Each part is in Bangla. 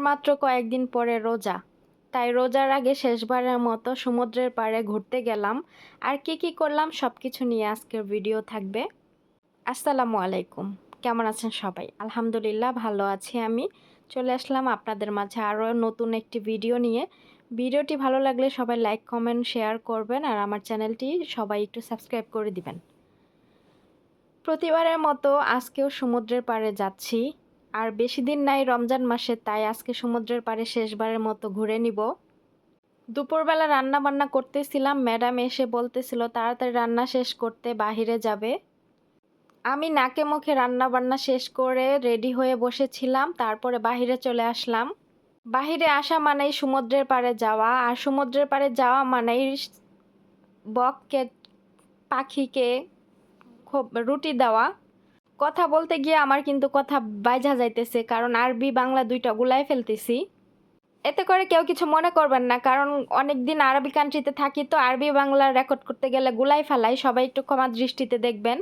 মাত্র কয়েকদিন পরে রোজা, তাই রোজার আগে শেষবারের মতো সমুদ্রের পাড়ে ঘুরতে গেলাম। আর কি করলাম সব কিছু নিয়ে আজকের ভিডিও থাকবে। আসসালামু আলাইকুম, কেমন আছেন সবাই? আলহামদুলিল্লাহ ভালো আছি আমি। চলে আসলাম আপনাদের মাঝে আরও নতুন একটি ভিডিও নিয়ে। ভিডিওটি ভালো লাগলে সবাই লাইক কমেন্ট শেয়ার করবেন, আর আমার চ্যানেলটি সবাই একটু সাবস্ক্রাইব করে দিবেন। প্রতিবারের মতো আজকেও সমুদ্রের পাড়ে যাচ্ছি। আর বেশি দিন নাই রমজান মাসে, তাই আজকে সমুদ্রের পাড়ে শেষবারের মতো ঘুরে নিব। দুপুরবেলা রান্না বান্না করতেছিলাম, ম্যাডাম এসে বলতেছিল তাড়াতাড়ি রান্না শেষ করতে, বাহিরে যাবে। আমি নাকে মুখে রান্না বান্না শেষ করে রেডি হয়ে বসেছিলাম, তারপরে বাহিরে চলে আসলাম। বাহিরে আসা মানেই সমুদ্রের পাড়ে যাওয়া, আর সমুদ্রের পাড়ে যাওয়া মানেই বককে পাখিকে খুব রুটি দেওয়া। কথা বলতে গিয়ে আমার কিন্তু কথা বাইজা যাইতেছে, কারণ আরবি বাংলা দুইটা গুলাই ফেলতেছি। এতে করে কেউ কিছু মনে করবেন না, কারণ অনেক দিন আরবি কান্ট্রিতে থাকি, তো আরবি বাংলা রেকর্ড করতে গেলে গুলাই ফেলাই, সবাই একটু ক্ষমা দৃষ্টিতে দেখবেন।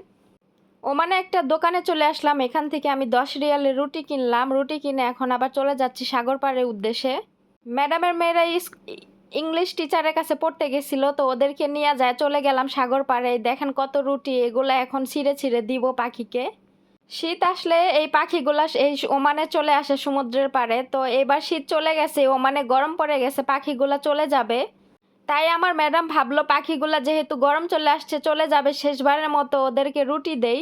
ওমানে একটা দোকানে চলে আসলাম, এখান থেকে আমি 10 রিয়ালের রুটি কিনলাম। রুটি কিনে এখন আবার চলে যাচ্ছি সাগর পাড়ের উদ্দেশ্যে। ম্যাডামের মেয়েরা ইংলিশ টিচারের কাছে পড়তে গেছিল, তো ওদেরকে নিয়ে যায় চলে গেলাম সাগর পাড়ে। দেখেন কত রুটি, এগুলো এখন ছিঁড়ে ছিঁড়ে দিব পাখিকে। শীত আসলে এই পাখিগুলা এই ওমানে চলে আসে সমুদ্রের পাড়ে, তো এবার শীত চলে গেছে, ওমানে গরম পড়ে গেছে, পাখিগুলা চলে যাবে। তাই আমার ম্যাডাম ভাবলো পাখিগুলা যেহেতু গরম চলে আসছে, চলে যাবে, শেষবারের মতো ওদেরকে রুটি দেই।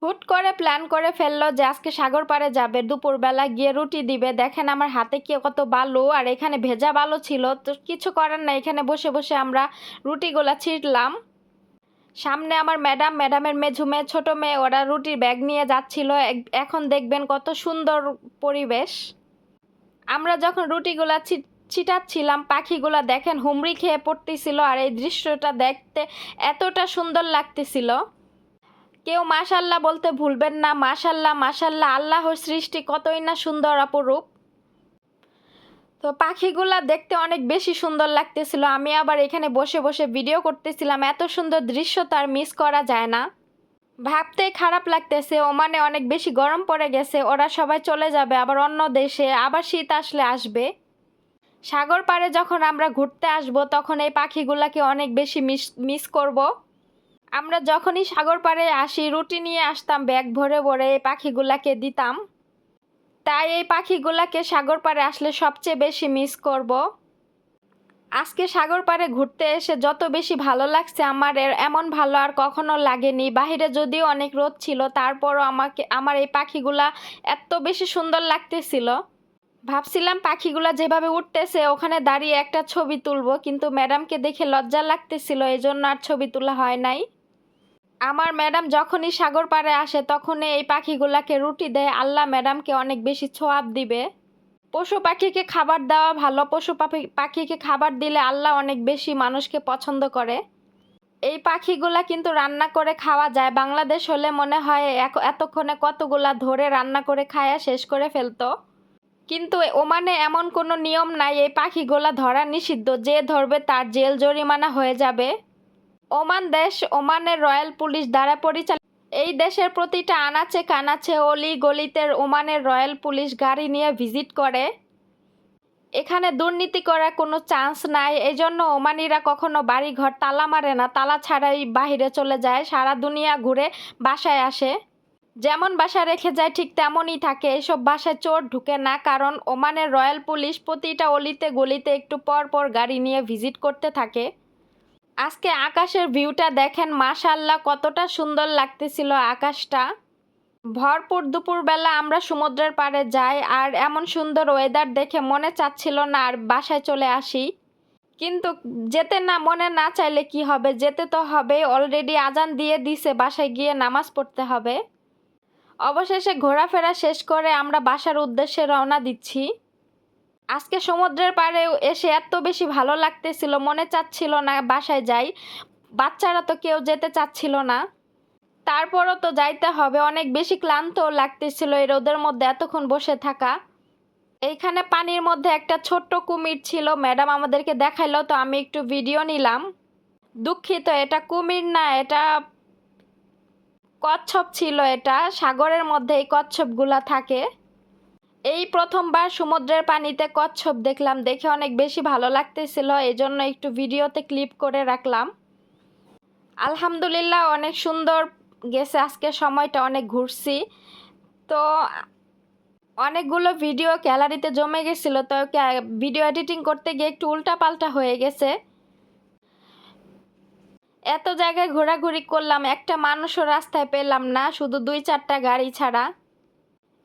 হুট করে প্ল্যান করে ফেললো যে আজকে সাগর পাড়ে যাবে, দুপুরবেলা গিয়ে রুটি দিবে। দেখেন আমার হাতে কি কত বালু, আর এখানে ভেজা বালু ছিল, তো কিছু করার না, এখানে বসে বসে আমরা রুটিগুলা ছিঁড়লাম। সামনে আমার ম্যাডামের মেঝু মেয়ে, ছোট মেয়ে, ওরা রুটির ব্যাগ নিয়ে যাচ্ছিল। এখন দেখবেন কত সুন্দর পরিবেশ। আমরা যখন রুটিগুলা ছিটাচ্ছিলাম, পাখিগুলা দেখেন হুমড়ি খেয়ে পড়তেছিল, আর এই দৃশ্যটা দেখতে এতটা সুন্দর লাগতেছিল। কেউ মাশাল্লাহ বলতে ভুলবেন না, মাশাল্লাহ মাশাল্লাহ, আল্লাহর সৃষ্টি কতই না সুন্দর অপরূপ। তো পাখিগুলা দেখতে অনেক বেশি সুন্দর লাগতেছিল। আমি আবার এখানে বসে বসে ভিডিও করতেছিলাম, এত সুন্দর দৃশ্য তার মিস করা যায় না। ভাবতে খারাপ লাগতেছে, ওমানে অনেক বেশি গরম পড়ে গেছে, ওরা সবাই চলে যাবে আবার অন্য দেশে, আবার শীত আসলে আসবে। সাগর পাড়ে যখন আমরা ঘুরতে আসব, তখন এই পাখিগুলাকে অনেক বেশি মিস করব। আমরা যখনই সাগর পাড়ে আসি রুটি নিয়ে আসতাম, ব্যাগ ভরে ভরে এই পাখিগুলাকে দিতাম। তাই এই পাখিগুলাকে সাগর পাড়ে আসলে সবচেয়ে বেশি মিস করব। আজকে সাগর পাড়ে ঘুরতে এসে যত বেশি ভালো লাগছে, আমার এমন ভালো আর কখনো লাগেনি। বাহিরে যদিও অনেক রোদ ছিল, তারপরও আমার এই পাখিগুলা এত বেশি সুন্দর লাগতেছিল। ভাবছিলাম পাখিগুলা যেভাবে উঠতেছে ওখানে দাঁড়িয়ে একটা ছবি তুলবো, কিন্তু ম্যাডামকে দেখে লজ্জা লাগতেছিল, এজন্য আর ছবি তোলা হয় নাই। আমার ম্যাডাম যখনই সাগর পাড়ে আসে তখনই এই পাখিগুলাকে রুটি দেয়। আল্লাহ ম্যাডামকে অনেক বেশি ছোয়াব দিবে। পশু পাখিকে খাবার দেওয়া ভালো, পাখিকে খাবার দিলে আল্লাহ অনেক বেশি মানুষকে পছন্দ করে। এই পাখিগুলা কিন্তু রান্না করে খাওয়া যায়, বাংলাদেশ হলে মনে হয় এতক্ষণে কতগুলা ধরে রান্না করে খায়া শেষ করে ফেলতো। কিন্তু ওমানে এমন কোনো নিয়ম নাই, এই পাখিগুলা ধরা নিষিদ্ধ, যে ধরবে তার জেল জরিমানা হয়ে যাবে। ওমান দেশ ওমানের রয়্যাল পুলিশ দ্বারা পরিচালিত। এই দেশের প্রতিটা আনাচে কানাচে অলি গলিতে ওমানের রয়্যাল পুলিশ গাড়ি নিয়ে ভিজিট করে। এখানে দুর্নীতি করার কোনো চান্স নাই, এজন্য ওমানিরা কখনো বাড়ি ঘর তালা মারে না, তালা ছাড়াই বাহিরে চলে যায়, সারা দুনিয়া ঘুরে বাসায় আসে। যেমন বাসা রেখে যায় ঠিক তেমনই থাকে, এসব বাসায় চোর ঢুকে না, কারণ ওমানের রয়্যাল পুলিশ প্রতিটা অলিতে গলিতে একটু পর পর গাড়ি নিয়ে ভিজিট করতে থাকে। আজকে আকাশের ভিউটা দেখেন, মাশাআল্লাহ কতটা সুন্দর লাগতেছিল আকাশটা। ভরপুর দুপুরবেলা আমরা সমুদ্রের পাড়ে যাই, আর এমন সুন্দর ওয়েদার দেখে মনে চাচ্ছিল না আর বাসায় চলে আসি। কিন্তু যেতে না মনে না চাইলে কি হবে, যেতে তো হবে, অলরেডি আজান দিয়ে দিছে, বাসায় গিয়ে নামাজ পড়তে হবে। অবশেষে ঘোরাফেরা শেষ করে আমরা বাসার উদ্দেশ্যে রওনা দিচ্ছি। আজকে সমুদ্রের পাড়ে এসে এত বেশি ভালো লাগতেছিল, মনে চাচ্ছিল না বাসায় যাই। বাচ্চারা তো কেউ যেতে চাচ্ছিল না, তারপরও তো যাইতে হবে। অনেক বেশি ক্লান্ত লাগতেছিল এই রোদের মধ্যে এতক্ষণ বসে থাকা। এইখানে পানির মধ্যে একটা ছোট্ট কুমির ছিল, ম্যাডাম আমাদেরকে দেখাইলো, তো আমি একটু ভিডিও নিলাম। দুঃখিত, এটা কুমির না, এটা কচ্ছপ ছিল। এটা সাগরের মধ্যে এই কচ্ছপগুলা থাকে। এই প্রথমবার সমুদ্রের পানিতে কচ্ছপ দেখলাম, দেখে অনেক বেশি ভালো লাগতেছিল, এজন্য একটু ভিডিওতে ক্লিপ করে রাখলাম। আলহামদুলিল্লাহ অনেক সুন্দর গেছে আজকে সময়টা, অনেক ঘুরছি। তো অনেকগুলো ভিডিও গ্যালারিতে জমে গেছিল, তো ভিডিও এডিটিং করতে গিয়ে একটু উল্টাপাল্টা হয়ে গেছে। এত জায়গায় ঘোরাঘুরি করলাম, একটা মানুষও রাস্তায় পেলাম না, শুধু 2-4টা গাড়ি ছাড়া।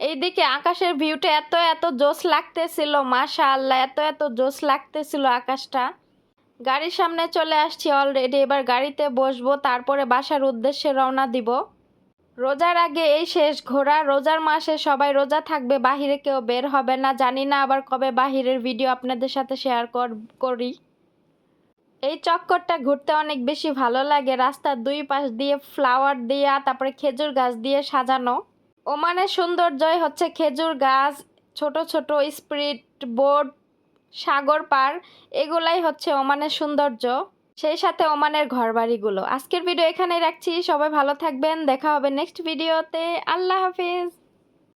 এইদিকে আকাশের ভিউটা এত এত জোস লাগতেছিল, মাশাআল্লাহ এত এত জোস লাগতেছিল আকাশটা। গাড়ির সামনে চলে আসছি অলরেডি, এবার গাড়িতে বসবো, তারপরে বাসার উদ্দেশ্যে রওনা দিব। রোজার আগে এই শেষ ঘোরা, রোজার মাসে সবাই রোজা থাকবে, বাহিরে কেউ বের হবে না, জানি না আবার কবে বাহিরের ভিডিও আপনাদের সাথে শেয়ার করি। এই চক্করটা ঘুরতে অনেক বেশি ভালো লাগে, রাস্তার দুই পাশ দিয়ে ফ্লাওয়ার দিয়ে, তারপরে খেজুর গাছ দিয়ে সাজানো। ওমানের সৌন্দর্যই হচ্ছে খেজুর গাছ, ছোট ছোট স্পিড বোট, সাগর পার, এগুলাই হচ্ছে ওমানের সৌন্দর্য, সেই সাথে ওমানের ঘরবাড়িগুলো। আজকের ভিডিও এখানেই রাখছি, সবাই ভালো থাকবেন, দেখা হবে নেক্সট ভিডিওতে। আল্লাহ হাফিজ।